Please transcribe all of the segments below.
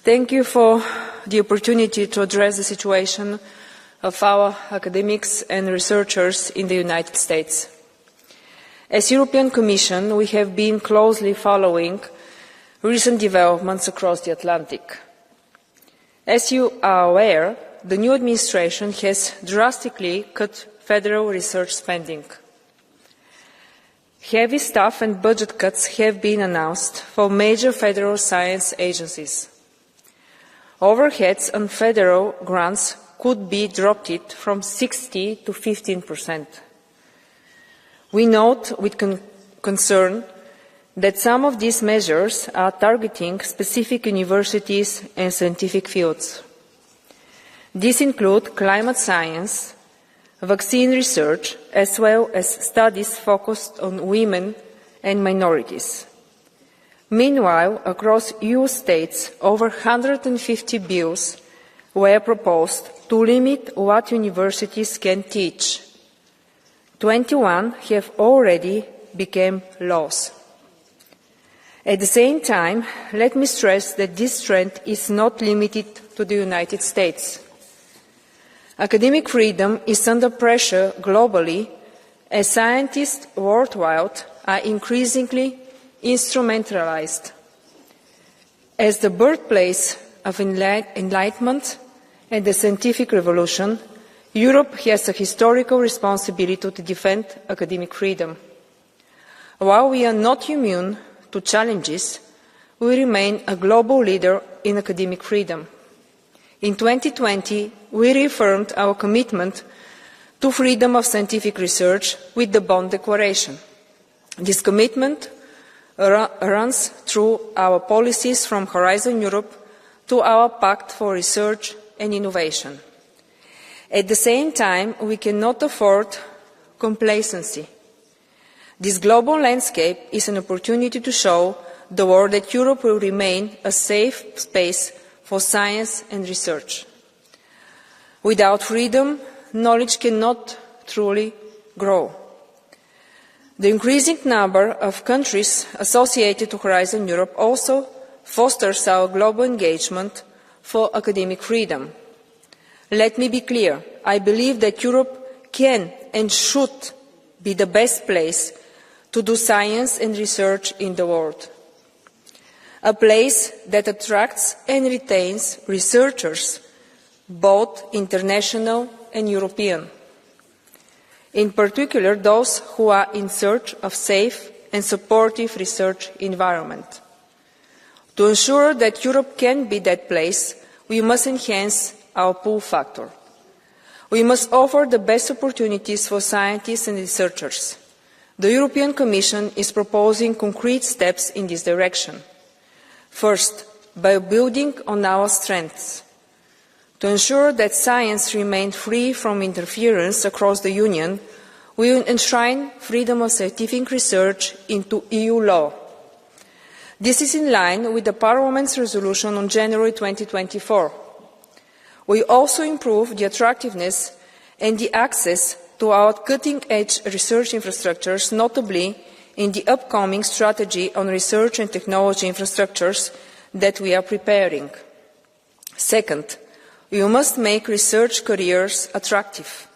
Thank you for the opportunity to address the situation of our academics and researchers in the United States. As European Commission, we have been closely following recent developments across the Atlantic. As you are aware, the new administration has drastically cut federal research spending. Heavy staff and budget cuts have been announced for major federal science agencies. Overheads on federal grants could be dropped from 60 to 15%. We note with concern that some of these measures are targeting specific universities and scientific fields. These include climate science, vaccine research, as well as studies focused on women and minorities. Meanwhile, across EU states, over 150 bills were proposed to limit what universities can teach. 21 have already become laws. At the same time, let me stress that this trend is not limited to the United States. Academic freedom is under pressure globally as scientists worldwide are increasingly instrumentalized. As the birthplace of enlightenment and the scientific revolution, Europe has a historical responsibility to defend academic freedom. While we are not immune to challenges, we remain a global leader in academic freedom. In 2020, we reaffirmed our commitment to freedom of scientific research with the Bonn Declaration. This commitment runs through our policies from Horizon Europe to our Pact for Research and Innovation. At the same time, we cannot afford complacency. This global landscape is an opportunity to show the world that Europe will remain a safe space for science and research. Without freedom, knowledge cannot truly grow. The increasing number of countries associated to Horizon Europe also fosters our global engagement for academic freedom. Let me be clear, I believe that Europe can and should be the best place to do science and research in the world. A place that attracts and retains researchers, both international and European. In particular, those who are in search of safe and supportive research environment. To ensure that Europe can be that place, we must enhance our pull factor. We must offer the best opportunities for scientists and researchers. The European Commission is proposing concrete steps in this direction. First, by building on our strengths. To ensure that science remains free from interference across the Union, we will enshrine freedom of scientific research into EU law. This is in line with the Parliament's resolution on January 2024. We also improve the attractiveness and the access to our cutting-edge research infrastructures, notably in the upcoming strategy on research and technology infrastructures that we are preparing. Second, we must make research careers attractive.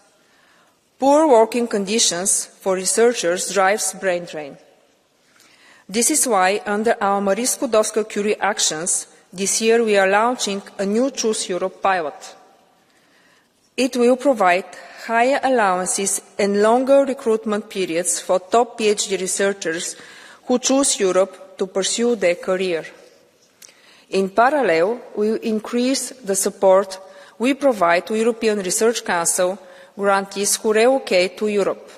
Poor working conditions for researchers drives brain drain. This is why, under our Marie Skłodowska-Curie actions, this year we are launching a new Choose Europe pilot. It will provide higher allowances and longer recruitment periods for top PhD researchers who choose Europe to pursue their career. In parallel, we will increase the support we provide to European Research Council grantees who relocate to Europe.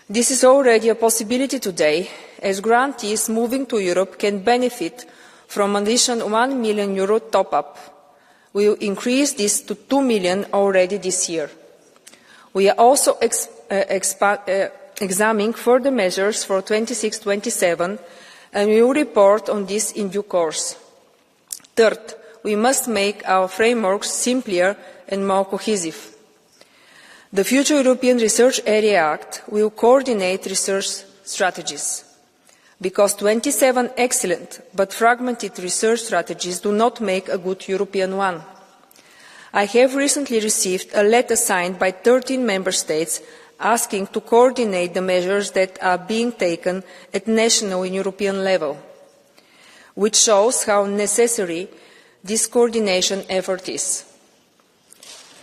This is already a possibility today, as grantees moving to Europe can benefit from an additional €1 million top-up. We will increase this to €2 million already this year. We are also examining further measures for 26-27, and we will report on this in due course. Third, we must make our frameworks simpler and more cohesive. The future European Research Area Act will coordinate research strategies. because 27 excellent but fragmented research strategies do not make a good European one. I have recently received a letter signed by 13 member states asking to coordinate the measures that are being taken at national and European level, which shows how necessary this coordination effort is.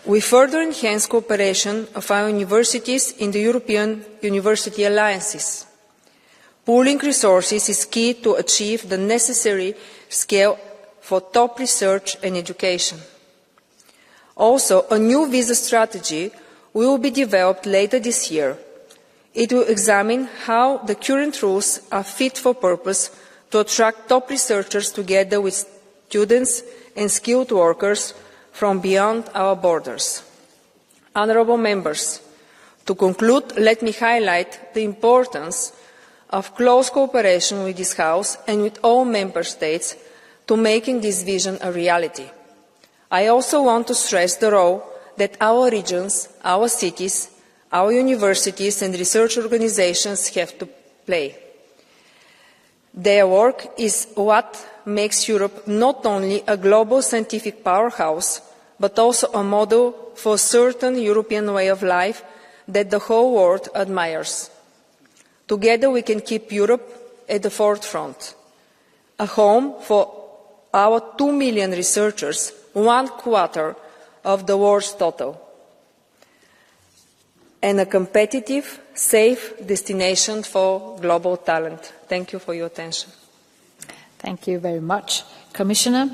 We further enhance cooperation of our universities in the European University Alliances. Pooling resources is key to achieve the necessary scale for top research and education. Also, a new visa strategy will be developed later this year. It will examine how the current rules are fit for purpose to attract top researchers together with students and skilled workers from beyond our borders. Honourable members, to conclude, let me highlight the importance of close cooperation with this House and with all member states to making this vision a reality. I also want to stress the role that our regions, our cities, our universities and research organisations have to play. Their work is what makes Europe not only a global scientific powerhouse, but also a model for a certain European way of life that the whole world admires. Together we can keep Europe at the forefront, a home for our 2 million researchers, 1/4 of the world's total, and a competitive, safe destination for global talent. Thank you for your attention. Thank you very much, Commissioner.